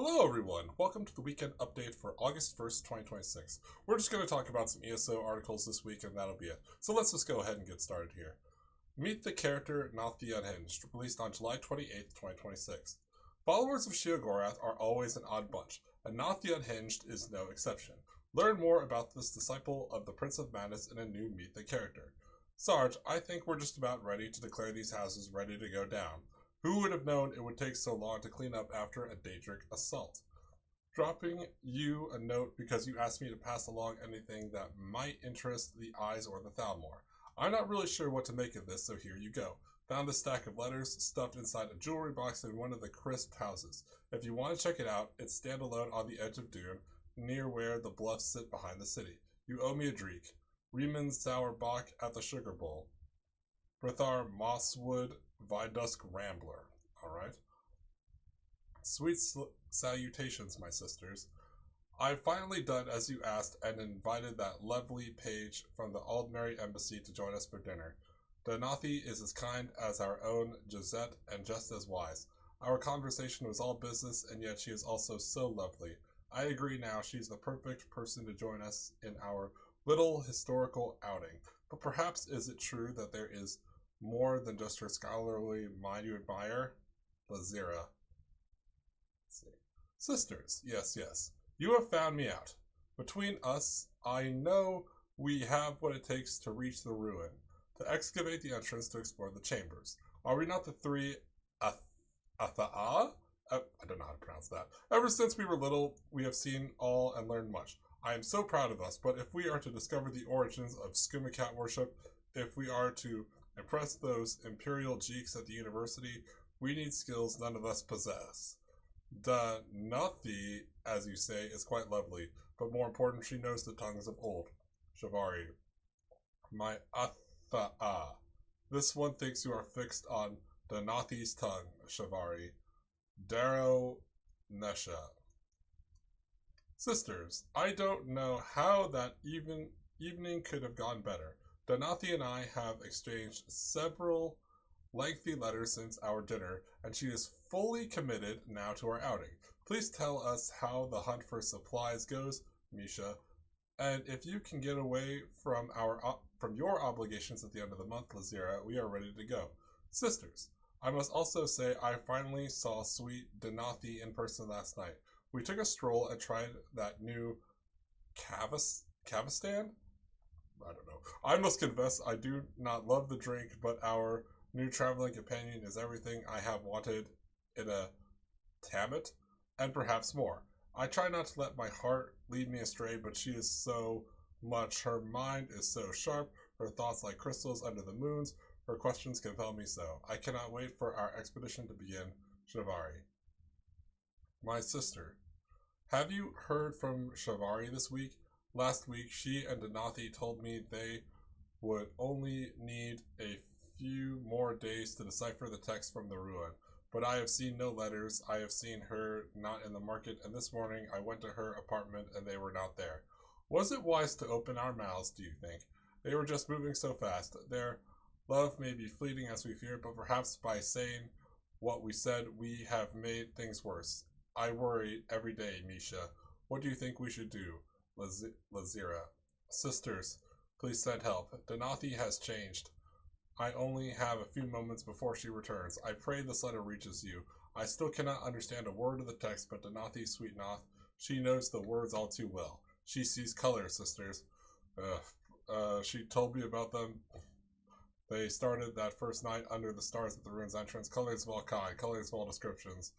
Hello everyone, welcome to the weekend update for August 1st, 2026. We're just going to talk about some ESO articles this week and that'll be it. So let's just go ahead and get started here. Meet the character Not the Unhinged, released on July 28th, 2026. Followers of Sheogorath are always an odd bunch, and Not the Unhinged is no exception. Learn more about this disciple of the Prince of Madness in a new Meet the Character. Sarge, I think we're just about ready to declare these houses ready to go down. Who would have known it would take so long to clean up after a Daedric assault? Dropping you a note because you asked me to pass along anything that might interest the eyes or the Thalmor. I'm not really sure what to make of this, so here you go. Found this stack of letters stuffed inside a jewelry box in one of the crisp houses. If you want to check it out, it's standalone on the edge of Dune, near where the bluffs sit behind the city. You owe me a dreek. Riemann Sour Bach at the Sugar Bowl. Brithar Mosswood Vidusk Rambler. Alright. Sweet salutations, my sisters. I've finally done as you asked and invited that lovely page from the Aldmeri Embassy to join us for dinner. Danathi is as kind as our own Gisette and just as wise. Our conversation was all business, and yet she is also so lovely. I agree now she's the perfect person to join us in our little historical outing. But perhaps is it true that there is more than just her scholarly mind you admire? Lazira. Sisters, yes. You have found me out. Between us, I know we have what it takes to reach the ruin, to excavate the entrance to explore the chambers. Are we not the three Atha'a? I don't know how to pronounce that. Ever since we were little, we have seen all and learned much. I am so proud of us, but if we are to discover the origins of Skumacat worship, if we are to impress those imperial geeks at the university, we need skills none of us possess. Danathi, as you say, is quite lovely, but more important, she knows the tongues of old. Shavari. My Atha'a. This one thinks you are fixed on Danathi's tongue, Shavari. Darrow Nesha. Sisters, I don't know how that evening could have gone better. Danathi and I have exchanged several lengthy letters since our dinner, and she is fully committed now to our outing. Please tell us how the hunt for supplies goes, Misha, and if you can get away from your obligations at the end of the month, Lazira, we are ready to go. Sisters, I must also say I finally saw sweet Danathi in person last night. We took a stroll and tried that new Kavistan? I don't know. I must confess I do not love the drink, but our new traveling companion is everything I have wanted in a Tammet, and perhaps more. I try not to let my heart lead me astray, but she is so much. Her mind is so sharp, her thoughts like crystals under the moons, her questions compel me so. I cannot wait for our expedition to begin. Shavari. My sister. Have you heard from Shavari this week? Last week, she and Danathi told me they would only need a few more days to decipher the text from the ruin. But I have seen no letters, I have seen her not in the market, and this morning I went to her apartment and they were not there. Was it wise to open our mouths, do you think? They were just moving so fast. Their love may be fleeting as we feared, but perhaps by saying what we said, we have made things worse. I worry every day, Misha. What do you think we should do? Lazira. Sisters, please send help. Danathi has changed. I only have a few moments before she returns. I pray this letter reaches you. I still cannot understand a word of the text, but Danathi, sweet Noth, she knows the words all too well. She sees color, sisters. She told me about them. They started that first night under the stars at the ruins entrance. Colors of all kind, colors of all descriptions.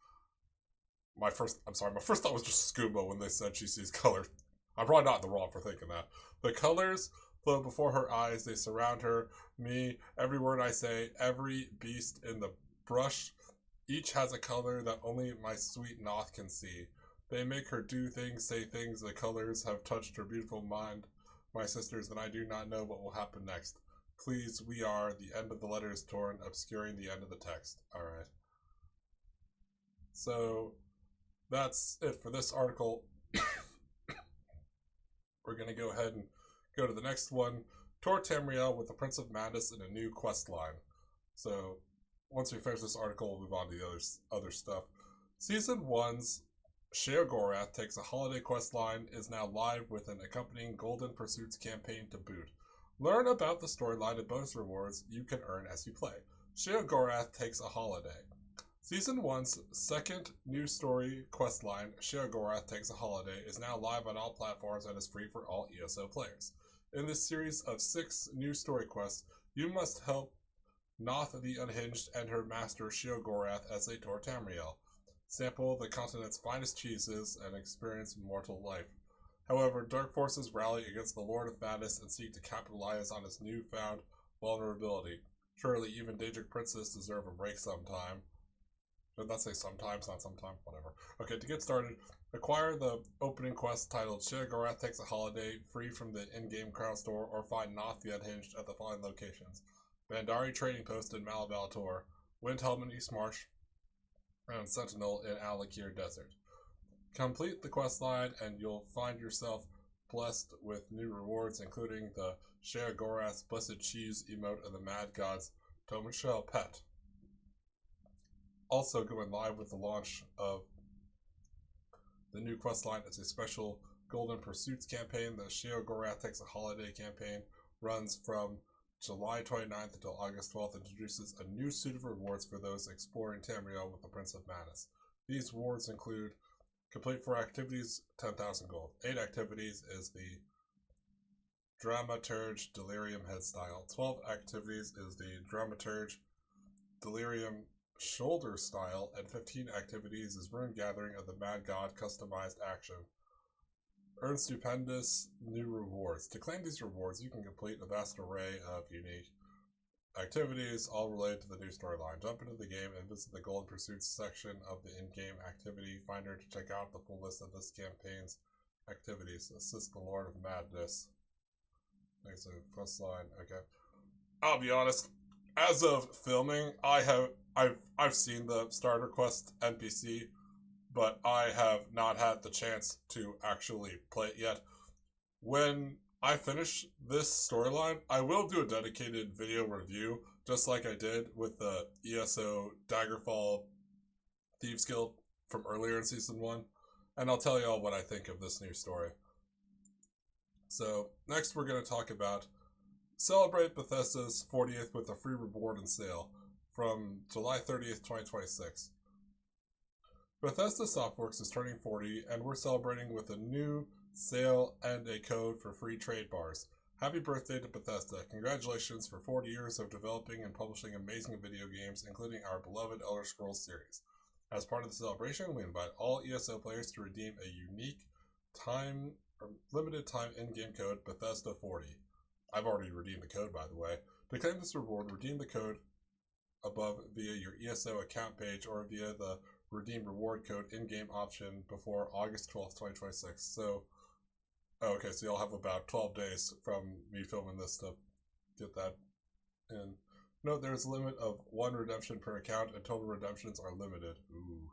My first thought was just scuba when they said she sees color. I'm probably not in the wrong for thinking that. The colors flow before her eyes, they surround her, me, every word I say, every beast in the brush. Each has a color that only my sweet Noth can see. They make her do things, say things, the colors have touched her beautiful mind, my sisters, and I do not know what will happen next. Please, we are, the end of the letter is torn, obscuring the end of the text. Alright. So, that's it for this article. We're going to go ahead and go to the next one. Tor Tamriel with the Prince of Madness in a new quest line. So once we finish this article, we'll move on to the other stuff. Season 1's Sheogorath Takes a Holiday questline is now live with an accompanying Golden Pursuits campaign to boot. Learn about the storyline and bonus rewards you can earn as you play. Sheogorath Takes a Holiday. Season 1's second new story questline, Sheogorath Takes a Holiday, is now live on all platforms and is free for all ESO players. In this series of 6 new story quests, you must help Noth the Unhinged and her master Sheogorath as they tour Tamriel, sample the continent's finest cheeses, and experience mortal life. However, dark forces rally against the Lord of Madness and seek to capitalize on his newfound vulnerability. Surely even Daedric princes deserve a break sometime. Did that say sometimes, not sometime? Whatever. Okay, to get started, acquire the opening quest titled Sheogorath Takes a Holiday, free from the in-game crown store, or find Noth the Unhinged at the following locations: Bandari Trading Post in Malabalator, Windhelm in East Marsh, and Sentinel in Alakir Desert. Complete the quest line and you'll find yourself blessed with new rewards, including the Sheogorath's Blessed Cheese emote and the Mad God's Tomanshell pet. Also going live with the launch of the new questline is a special Golden Pursuits campaign. The Sheogorath Takes a Holiday campaign runs from July 29th until August 12th and introduces a new suite of rewards for those exploring Tamriel with the Prince of Madness. These rewards include complete 4 activities, 10,000 gold. 8 activities is the Dramaturge Delirium Headstyle. 12 activities is the Dramaturge Delirium Shoulder Style, and 15 activities is Rune Gathering of the Mad God Customized Action. Earn stupendous new rewards. To claim these rewards, you can complete a vast array of unique activities, all related to the new storyline. Jump into the game and visit the Golden Pursuits section of the in-game activity finder to check out the full list of this campaign's activities. Assist the Lord of Madness. Next quest line. Okay. I'll be honest. As of filming, I've seen the starter quest NPC, but I have not had the chance to actually play it yet. When I finish this storyline, I will do a dedicated video review, just like I did with the ESO Daggerfall Thieves Guild from earlier in Season 1, and I'll tell y'all what I think of this new story. So, next we're going to talk about celebrate Bethesda's 40th with a free reward and sale from July 30th, 2026. Bethesda Softworks is turning 40, and we're celebrating with a new sale and a code for free trade bars. Happy birthday to Bethesda. Congratulations for 40 years of developing and publishing amazing video games, including our beloved Elder Scrolls series. As part of the celebration, we invite all ESO players to redeem a unique limited time in-game code, Bethesda40. I've already redeemed the code, by the way. To claim this reward, redeem the code above via your ESO account page or via the redeem reward code in-game option before August 12th, 2026. So, okay, so you'll have about 12 days from me filming this to get that in. Note there's a limit of 1 redemption per account, and total redemptions are limited. Ooh.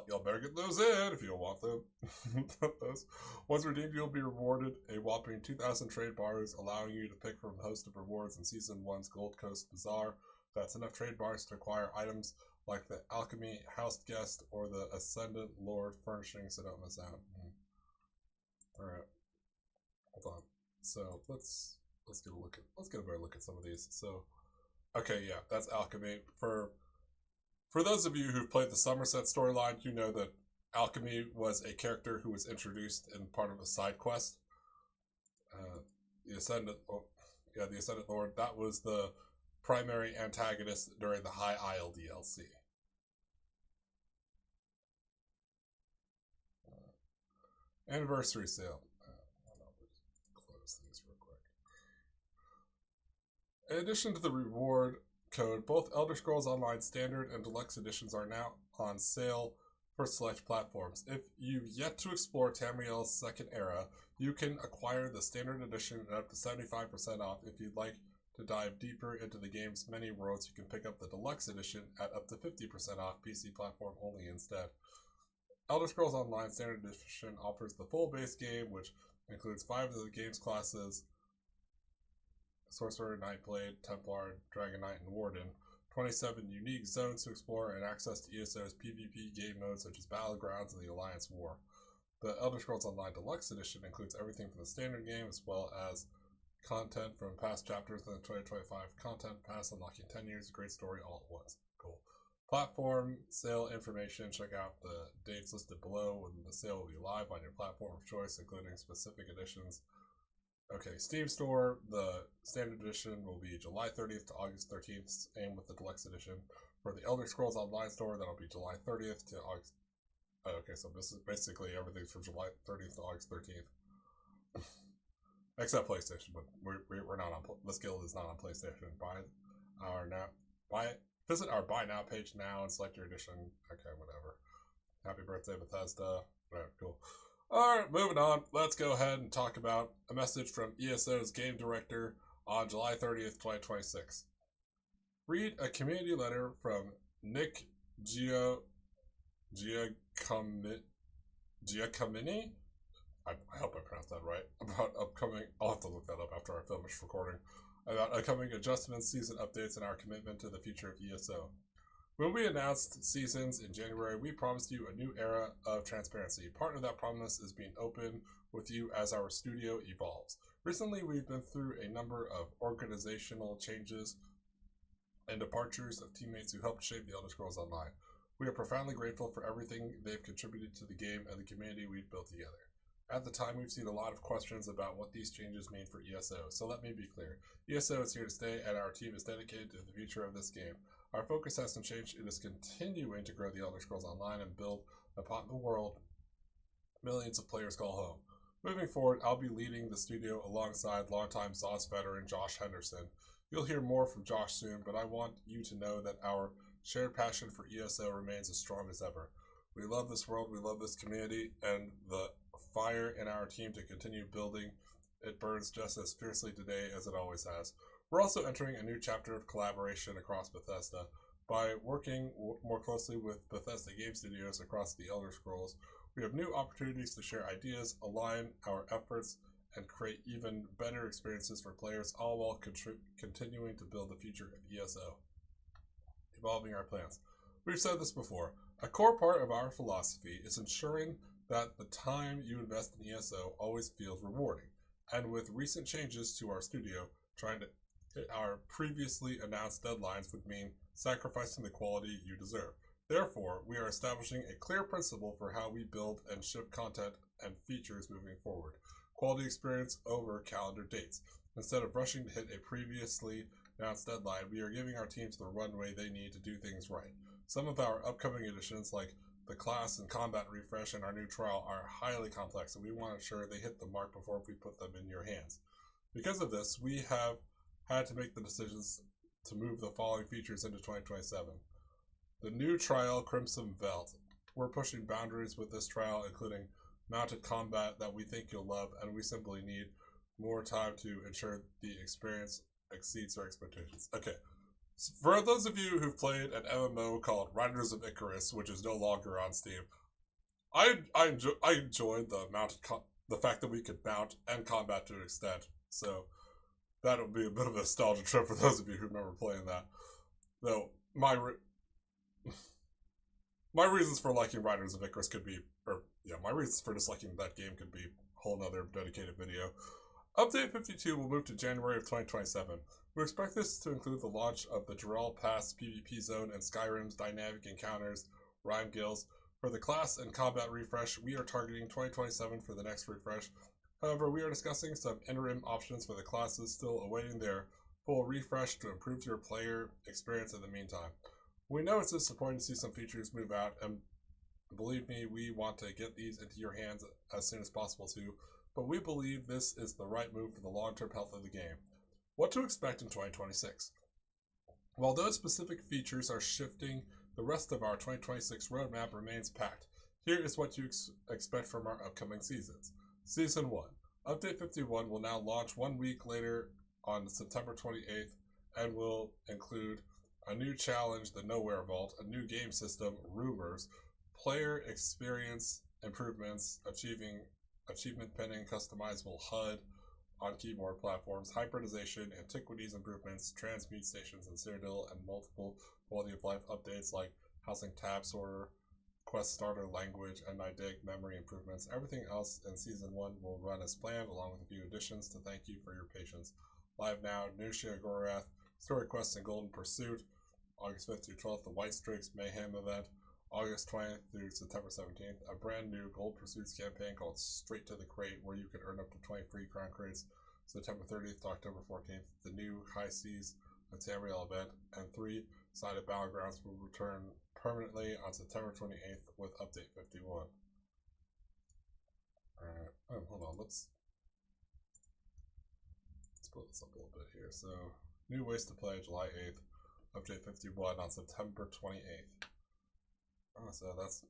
Y'all better get those in if you want them. Those. Once redeemed, you'll be rewarded a whopping 2,000 trade bars, allowing you to pick from a host of rewards in Season 1's Gold Coast Bazaar. That's enough trade bars to acquire items like the Alchemy House Guest or the Ascendant Lord furnishing, so don't miss out. Alright. Hold on. So let's get a better look at some of these. So okay, yeah, that's Alchemy. For those of you who've played the Somerset storyline, you know that Alchemy was a character who was introduced in part of a side quest. The Ascendant Lord, that was the primary antagonist during the High Isle DLC. Anniversary sale. Close these real quick. In addition to the reward code, both Elder Scrolls Online Standard and Deluxe Editions are now on sale for select platforms. If you've yet to explore Tamriel's Second Era, you can acquire the Standard Edition at up to 75% off. If you'd like to dive deeper into the game's many worlds, you can pick up the Deluxe Edition at up to 50% off, PC platform only instead. Elder Scrolls Online Standard Edition offers the full base game, which includes 5 of the game's classes: Sorcerer, Nightblade, Templar, Dragon Knight, and Warden, 27 unique zones to explore, and access to ESO's PvP game modes such as Battlegrounds and the Alliance War. The Elder Scrolls Online Deluxe Edition includes everything from the standard game as well as content from past chapters in the 2025 Content Pass, unlocking 10 years of great story all at once. Cool. Platform sale information. Check out the dates listed below when the sale will be live on your platform of choice, including specific editions. Okay, Steam Store, the standard edition will be July 30th to August 13th, same with the deluxe edition. For the Elder Scrolls Online Store, that'll be July 30th to August. Okay, so this is basically everything from July 30th to August 13th. Except PlayStation, but we're not on. This guild is not on PlayStation. Visit our buy now page now and select your edition. Okay, whatever. Happy birthday, Bethesda. Right, cool. Alright, moving on. Let's go ahead and talk about a message from ESO's game director on July 30th, 2026. Read a community letter from Nick Giacomini? I hope I pronounced that right. About upcoming, I'll have to look that up after I finish recording. About upcoming adjustments, season updates, and our commitment to the future of ESO. When we announced seasons in January, we promised you a new era of transparency. Part of that promise is being open with you as our studio evolves. Recently, we've been through a number of organizational changes and departures of teammates who helped shape the Elder Scrolls Online. We are profoundly grateful for everything they've contributed to the game and the community we've built together. At the time, we've seen a lot of questions about what these changes mean for ESO, so let me be clear. ESO is here to stay, and our team is dedicated to the future of this game. Our focus hasn't changed. It is continuing to grow the Elder Scrolls Online and build upon the world millions of players call home. Moving forward, I'll be leading the studio alongside longtime ZOS veteran Josh Henderson. You'll hear more from Josh soon, but I want you to know that our shared passion for ESO remains as strong as ever. We love this world, we love this community, and the fire in our team to continue building it burns just as fiercely today as it always has. We're also entering a new chapter of collaboration across Bethesda. By working more closely with Bethesda Game Studios across the Elder Scrolls, we have new opportunities to share ideas, align our efforts, and create even better experiences for players, all while continuing to build the future of ESO. Evolving our plans. We've said this before. A core part of our philosophy is ensuring that the time you invest in ESO always feels rewarding. And with recent changes to our studio, trying to hit our previously announced deadlines would mean sacrificing the quality you deserve. Therefore, we are establishing a clear principle for how we build and ship content and features moving forward. Quality experience over calendar dates. Instead of rushing to hit a previously announced deadline, we are giving our teams the runway they need to do things right. Some of our upcoming additions, like the class and combat refresh and our new trial, are highly complex, and we want to ensure they hit the mark before we put them in your hands. Because of this, we have had to make the decisions to move the following features into 2027. The new trial, Crimson Veld. We're pushing boundaries with this trial, including mounted combat that we think you'll love, and we simply need more time to ensure the experience exceeds our expectations. Okay. For those of you who've played an MMO called Riders of Icarus, which is no longer on Steam, I enjoyed the the fact that we could mount and combat to an extent. So that'll be a bit of a nostalgia trip for those of you who remember playing that. Though my reasons for liking Riders of Icarus could be, my reasons for disliking that game could be a whole nother dedicated video. Update 52 will move to January of 2027. We expect this to include the launch of the Jarrell Pass PvP zone and Skyrim's dynamic encounters, Rhyme Guilds. For the class and combat refresh, we are targeting 2027 for the next refresh. However, we are discussing some interim options for the classes, still awaiting their full refresh to improve your player experience in the meantime. We know it's disappointing to see some features move out, and believe me, we want to get these into your hands as soon as possible too, but we believe this is the right move for the long-term health of the game. What to expect in 2026? While those specific features are shifting, the rest of our 2026 roadmap remains packed. Here is what you expect from our upcoming seasons. Season 1. Update 51 will now launch 1 week later on September 28th and will include a new challenge, the Nowhere Vault, a new game system, Rumors, player experience improvements, achievement pending, customizable HUD, on keyboard platforms, hybridization, antiquities improvements, transmute stations in Cyrodiil, and multiple quality of life updates like housing tab sorter, quest starter language, and Nidig memory improvements. Everything else in Season 1 will run as planned, along with a few additions to thank you for your patience. Live now, New Sheogorath, Story Quest and Golden Pursuit, August 5th through 12th, the White Strix Mayhem event, August 20th through September 17th, a brand new Gold Pursuits campaign called Straight to the Crate, where you can earn up to 20 free crown crates, September 30th to October 14th, the new High Seas Tamriel event, and 3-sided Battlegrounds will return permanently on September 28th with Update 51. Alright, hold on, let's split this up a little bit here. So, new ways to play July 8th, Update 51 on September 28th. Oh, so that's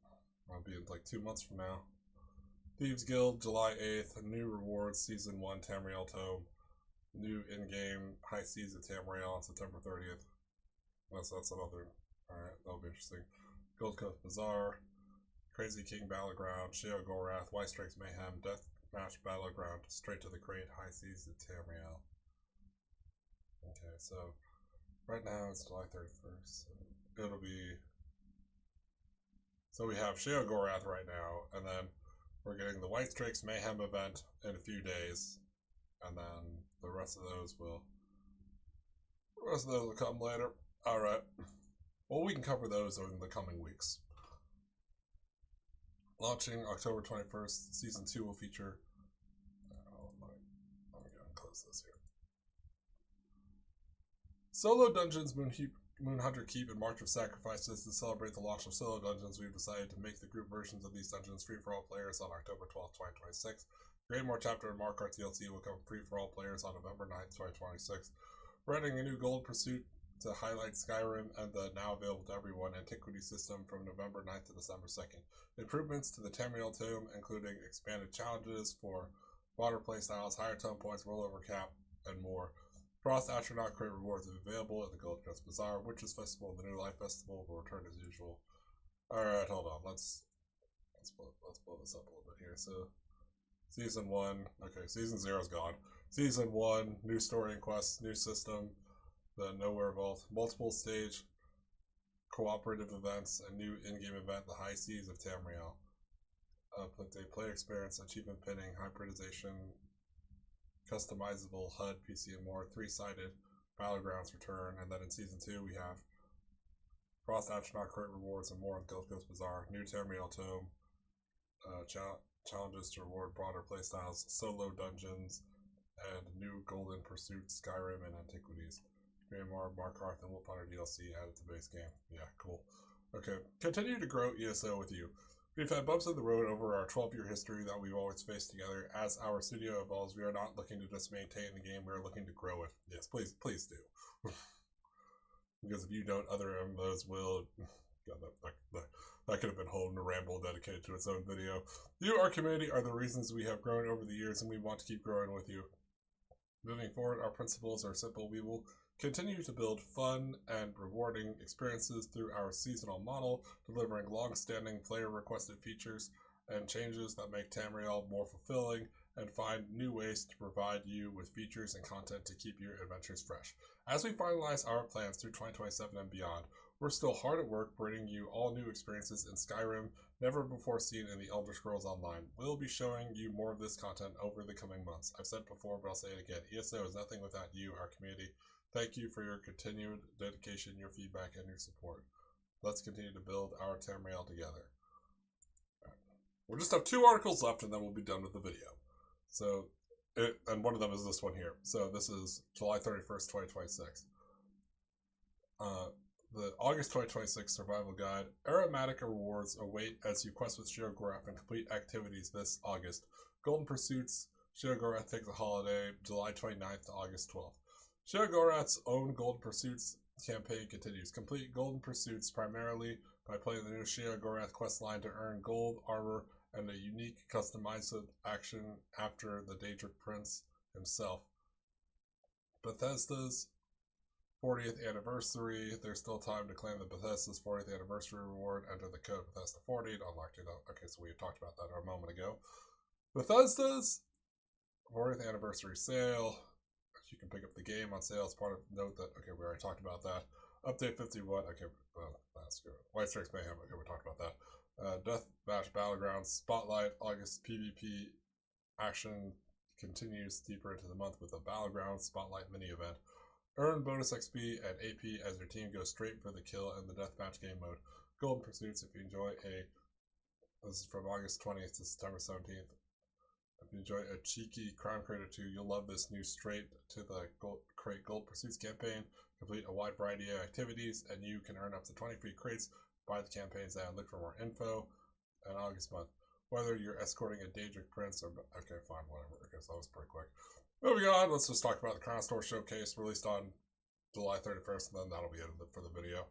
I'll be in like 2 months from now. Thieves Guild, July 8th, new rewards, Season 1 Tamriel Tome, new in-game High Seas of Tamriel on September 30th. That's another, alright, that'll be interesting. Gold Coast Bazaar, Crazy King Battleground, Sheogorath, White Strix Mayhem, Deathmatch Battleground, Straight to the Crate, High Seas of Tamriel. Okay, so right now it's July 31st. So it'll be... So we have Sheogorath right now, and then we're getting the White Strix Mayhem event in a few days, and then the rest of those will come later. Alright. Well, we can cover those in the coming weeks. Launching October 21st, Season 2 will feature... let me go and close this here. Solo Dungeons Moonhunter Keep and March of Sacrifices. To celebrate the launch of Solo Dungeons, we've decided to make the group versions of these dungeons free for all players on October 12th, 2026. Greymoor Chapter and Markarth DLC will come free for all players on November 9th, 2026. We're adding a new Gold Pursuit to highlight Skyrim and the now available to everyone Antiquity system from November 9th to December 2nd. Improvements to the Tamriel Tome, including expanded challenges for broader playstyles, higher tome points, rollover cap, and more. Frost Astronaut Crate rewards are available at the Gold Coast Bazaar. Witches Festival and the New Life Festival will return as usual. Alright, hold on. Let's blow this up a little bit here. So, Season 1. Okay, Season 0 is gone. Season 1, new story and quests, new system, the Nowhere Vault, multiple stage cooperative events, a new in-game event, the High Seas of Tamriel. Update player experience, achievement pinning, hybridization, customizable HUD, PC, and more. 3-sided Battlegrounds return, and then in Season 2 we have Frost Astronaut Crate rewards and more on Gold Coast Bazaar, new Tamriel Tome, challenges to reward broader playstyles, solo dungeons, and new Golden Pursuit, Skyrim, and Antiquities. Greymoor, Markarth, and Wolfhunter DLC added to base game. Yeah, cool. Okay, continue to grow ESO with you. We've had bumps in the road over our 12-year history that we've always faced together. As our studio evolves, we are not looking to just maintain the game, we are looking to grow it. Yes, please do. Because if you don't, other MMOs will... God, that could have been a whole ramble dedicated to its own video. You, our community, are the reasons we have grown over the years, and we want to keep growing with you. Moving forward, our principles are simple. We will continue to build fun and rewarding experiences through our seasonal model, delivering long-standing player-requested features and changes that make Tamriel more fulfilling, and find new ways to provide you with features and content to keep your adventures fresh. As we finalize our plans through 2027 and beyond, we're still hard at work bringing you all new experiences in Skyrim, never before seen in the Elder Scrolls Online. We'll be showing you more of this content over the coming months. I've said it before, but I'll say it again. ESO is nothing without you, our community. Thank you for your continued dedication, your feedback, and your support. Let's continue to build our Tamriel together. Right. We'll just have 2 articles left, and then we'll be done with the video. So, and one of them is this one here. So this is July 31st, 2026. The August 2026 Survival Guide. Aromatica rewards await as you quest with Sheogorath and complete activities this August. Golden Pursuits. Sheogorath takes a holiday, July 29th to August 12th. Sheogorath's own Golden Pursuits campaign continues. Complete Golden Pursuits primarily by playing the new Sheogorath questline to earn gold, armor, and a unique customized action after the Daedric Prince himself. Bethesda's 40th anniversary. There's still time to claim the Bethesda's 40th anniversary reward. Enter the code Bethesda40 to unlock it. Okay, so we talked about that a moment ago. Bethesda's 40th anniversary sale. You can pick up the game on sale as part of. Note that, okay, we already talked about that. Update 51. Okay, that's good. White Strikes Mayhem. Okay, we talked about that. Deathmatch Battlegrounds Spotlight August PvP action continues deeper into the month with a Battleground Spotlight mini event. Earn bonus XP and AP as your team goes straight for the kill in the deathmatch game mode. Golden Pursuits if you enjoy a. This is from August 20th to September 17th. If you enjoy a cheeky Crime Creator 2, you'll love this new straight to the crate Gold Pursuits campaign. Complete a wide variety of activities, and you can earn up to 20 free crates. Buy the campaigns and look for more info. In August month, whether you're escorting a Daedric Prince or okay, fine, whatever. Okay, so that was pretty quick. Moving on, let's just talk about the Crown Store showcase released on July 31st, and then that'll be it for the video.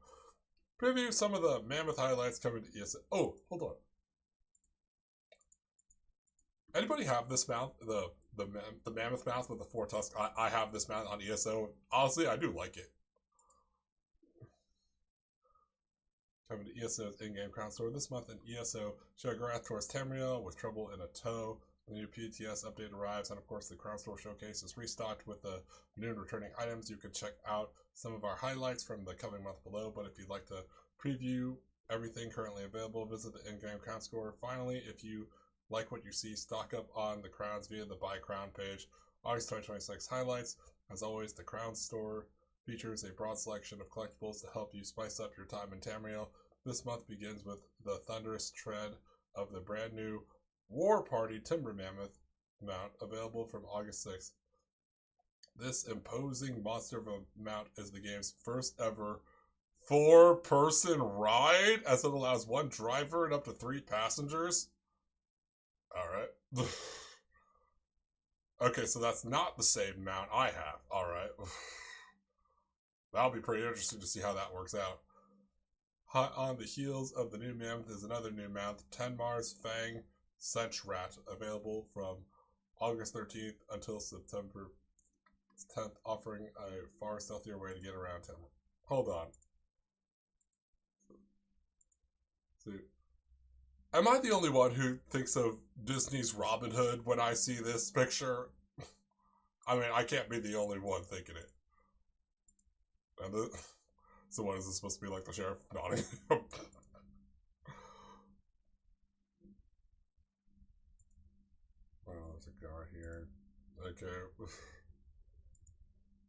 Preview some of the Mammoth highlights coming to ESO. Oh, hold on. Anybody have this mount, the mammoth mount with the 4 tusks? I have this mount on ESO. Honestly, I do like it. Coming to ESO's in-game Crown Store this month in ESO, Sheogorath tours Tamriel with Trouble in a Tow. The new PTS update arrives, and of course the Crown Store showcase is restocked with the new and returning items. You can check out some of our highlights from the coming month below, but if you'd like to preview everything currently available, visit the in-game Crown Store. Finally, if you like what you see, stock up on the crowns via the Buy Crown page. August 2026 highlights. As always, the Crown Store features a broad selection of collectibles to help you spice up your time in Tamriel. This month begins with the thunderous tread of the brand new War Party Timber Mammoth mount, available from August 6th. This imposing monster of a mount is the game's first ever 4-person ride, as it allows 1 driver and up to 3 passengers. Alright. Okay, so that's not the same mount I have. Alright. That'll be pretty interesting to see how that works out. Hot on the heels of the new mammoth is another new mount, Tenmar's Fang Senchrat, available from August 13th until September 10th, offering a far stealthier way to get around Tenmar. Hold on. See. Am I the only one who thinks of Disney's Robin Hood when I see this picture? I mean, I can't be the only one thinking it. And so what, is this supposed to be like the Sheriff of Nottingham? Oh, there's a guard here. Okay.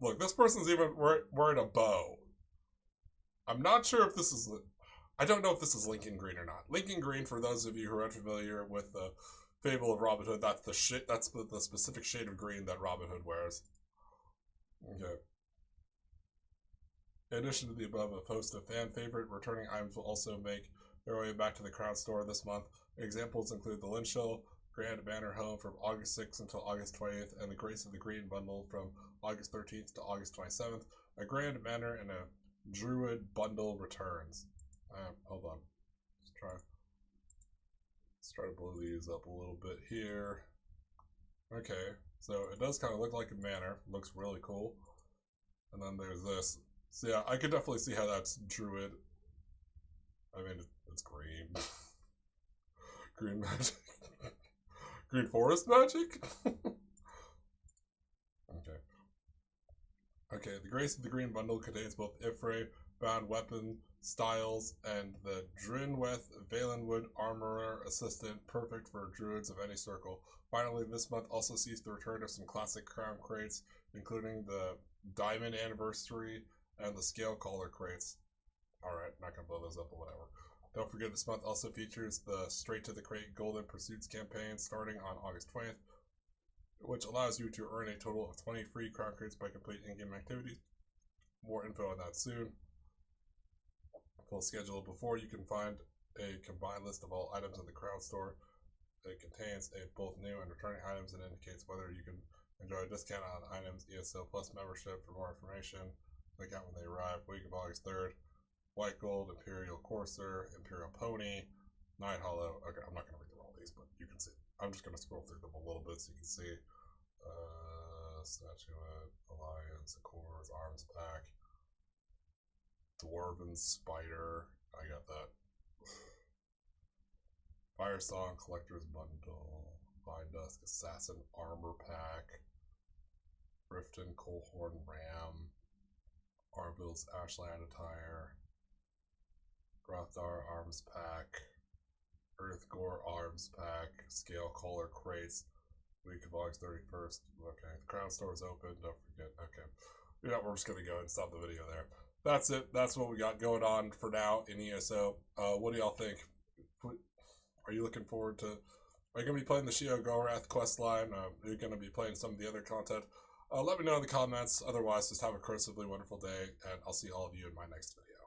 Look, this person's even wearing a bow. I'm not sure if this is... I don't know if this is Lincoln Green or not. Lincoln Green, for those of you who are unfamiliar with the Fable of Robin Hood, that's the specific shade of green that Robin Hood wears. Okay. In addition to the above, a host of fan favorite returning items will also make their way back to the Crown Store this month. Examples include the Linshell Grand Manor Home from August 6th until August 20th, and the Grace of the Green Bundle from August 13th to August 27th. A Grand Manor and a Druid Bundle returns. Hold on. Let's try to blow these up a little bit here. Okay, so it does kind of look like a manor. Looks really cool. And then there's this. So yeah, I could definitely see how that's Druid. I mean, it's green. Green magic. Green forest magic? Okay. Okay, the Grace of the Green Bundle contains both Ifray bound weapon styles and the Drinweth Valenwood Armorer Assistant, perfect for druids of any circle. Finally, this month also sees the return of some classic crown crates, including the Diamond Anniversary and the Scale Caller crates. Alright, not gonna blow those up or whatever. Don't forget, this month also features the Straight to the Crate Golden Pursuits campaign starting on August 20th, which allows you to earn a total of 20 free crown crates by completing in-game activities. More info on that soon. Full schedule before. You can find a combined list of all items in the Crown Store. It contains both new and returning items and indicates whether you can enjoy a discount on items. ESO Plus membership. For more information, look out when they arrive. Week of August 3rd. White Gold, Imperial Courser, Imperial Pony, Night Hollow. Okay, I'm not going to read through all these, but you can see. I'm just going to scroll through them a little bit so you can see. Statuette, Alliance, Accords, Arms Pack, Dwarven Spider. I got that. Fire Song Collector's Bundle. Vine Dusk Assassin Armor Pack, Riften Coalhorn Ram, Arbil's Ashland Attire, Grothar Arms Pack, Earthgore Arms Pack, Scale Collar Crates, week of August 31st. Okay, the Crown Store is open, don't forget. Okay. You know, we're just going to go and stop the video there. That's it. That's what we got going on for now in ESO. What do y'all think? Are you looking forward to... Are you going to be playing the Shio Gorath questline? Are you going to be playing some of the other content? Let me know in the comments. Otherwise, just have a cursively wonderful day, and I'll see all of you in my next video.